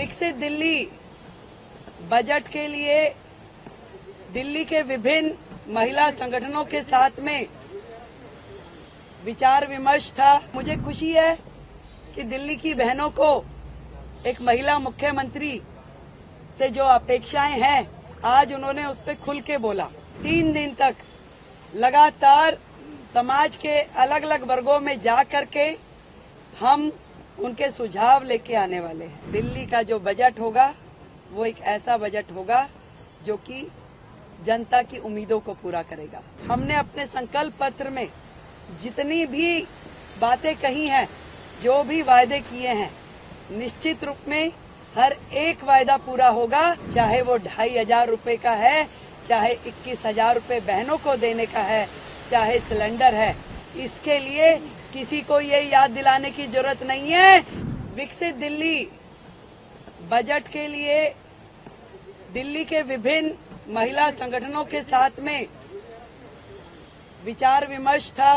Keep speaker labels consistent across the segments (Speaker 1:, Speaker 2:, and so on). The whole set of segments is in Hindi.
Speaker 1: विकसित दिल्ली बजट के लिए दिल्ली के विभिन्न महिला संगठनों के साथ में विचार विमर्श था। मुझे खुशी है कि दिल्ली की बहनों को एक महिला मुख्यमंत्री से जो अपेक्षाएं हैं, आज उन्होंने उस पर खुल के बोला। 3 दिन तक लगातार समाज के अलग अलग वर्गों में जा करके हम उनके सुझाव लेके आने वाले हैं। दिल्ली का जो बजट होगा वो एक ऐसा बजट होगा जो कि जनता की उम्मीदों को पूरा करेगा। हमने अपने संकल्प पत्र में जितनी भी बातें कही हैं, जो भी वायदे किए हैं, निश्चित रूप में हर एक वायदा पूरा होगा। चाहे वो 2,500 रुपए का है, चाहे 21,000 रुपए बहनों को देने का है, चाहे सिलेंडर है। इसके लिए किसी को ये याद दिलाने की जरूरत नहीं है। विकसित दिल्ली बजट के लिए दिल्ली के विभिन्न महिला संगठनों के साथ में विचार विमर्श था।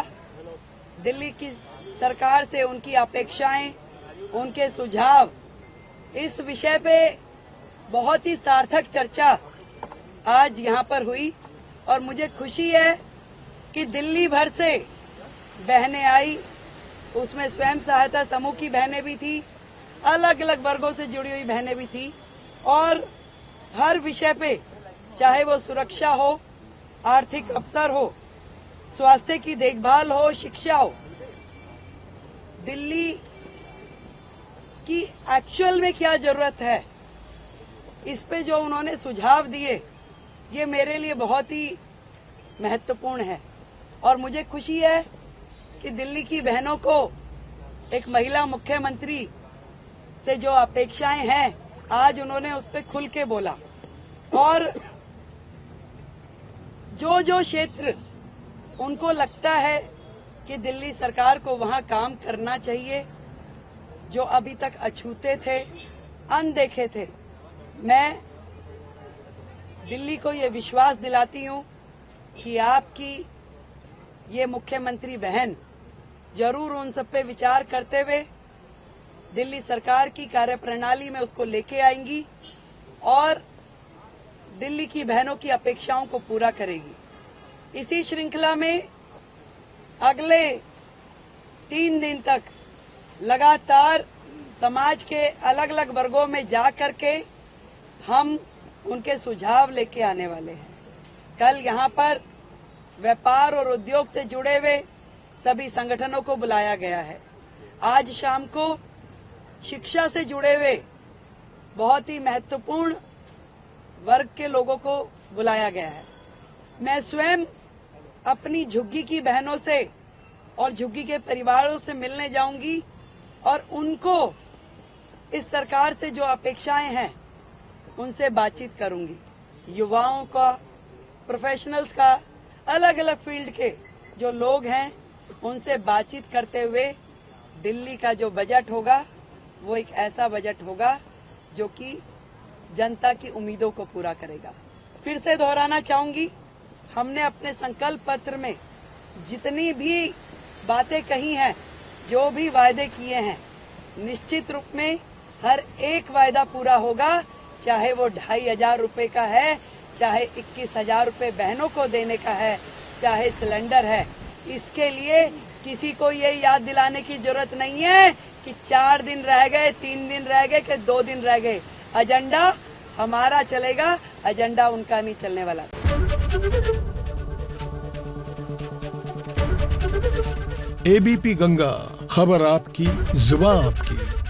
Speaker 1: दिल्ली की सरकार से उनकी अपेक्षाएं, उनके सुझाव, इस विषय पे बहुत ही सार्थक चर्चा आज यहाँ पर हुई और मुझे खुशी है कि दिल्ली भर से बहनें आई। उसमें स्वयं सहायता समूह की बहनें भी थी, अलग अलग वर्गों से जुड़ी हुई बहनें भी थी और हर विषय पे, चाहे वो सुरक्षा हो, आर्थिक अवसर हो, स्वास्थ्य की देखभाल हो, शिक्षा हो, दिल्ली की एक्चुअल में क्या जरूरत है, इस पे जो उन्होंने सुझाव दिए, ये मेरे लिए बहुत ही महत्वपूर्ण है। और मुझे खुशी है कि दिल्ली की बहनों को एक महिला मुख्यमंत्री से जो अपेक्षाएं हैं, आज उन्होंने उस पर खुल के बोला। और जो जो क्षेत्र उनको लगता है कि दिल्ली सरकार को वहां काम करना चाहिए, जो अभी तक अछूते थे, अनदेखे थे, मैं दिल्ली को ये विश्वास दिलाती हूं कि आपकी ये मुख्यमंत्री बहन जरूर उन सब पे विचार करते हुए दिल्ली सरकार की कार्यप्रणाली में उसको लेके आएंगी और दिल्ली की बहनों की अपेक्षाओं को पूरा करेगी। इसी श्रृंखला में अगले 3 दिन तक लगातार समाज के अलग अलग वर्गों में जा करके हम उनके सुझाव लेके आने वाले हैं। कल यहाँ पर व्यापार और उद्योग से जुड़े हुए सभी संगठनों को बुलाया गया है। आज शाम को शिक्षा से जुड़े हुए बहुत ही महत्वपूर्ण वर्ग के लोगों को बुलाया गया है। मैं स्वयं अपनी झुग्गी की बहनों से और झुग्गी के परिवारों से मिलने जाऊंगी और उनको इस सरकार से जो अपेक्षाएं हैं उनसे बातचीत करूंगी। युवाओं का, प्रोफेशनल्स का, अलग अलग फील्ड के जो लोग हैं उनसे बातचीत करते हुए दिल्ली का जो बजट होगा वो एक ऐसा बजट होगा जो कि जनता की उम्मीदों को पूरा करेगा। फिर से दोहराना चाहूंगी, हमने अपने संकल्प पत्र में जितनी भी बातें कही हैं, जो भी वायदे किए हैं, निश्चित रूप में हर एक वायदा पूरा होगा। चाहे वो 2,500 रुपए का है, चाहे 21,000 रुपए बहनों को देने का है, चाहे सिलेंडर है। इसके लिए किसी को ये याद दिलाने की जरूरत नहीं है कि 4 दिन रह गए, 3 दिन रह गए कि 2 दिन रह गए। एजेंडा हमारा चलेगा, एजेंडा उनका नहीं चलने वाला।
Speaker 2: एबीपी गंगा, खबर आपकी, जुबान आपकी।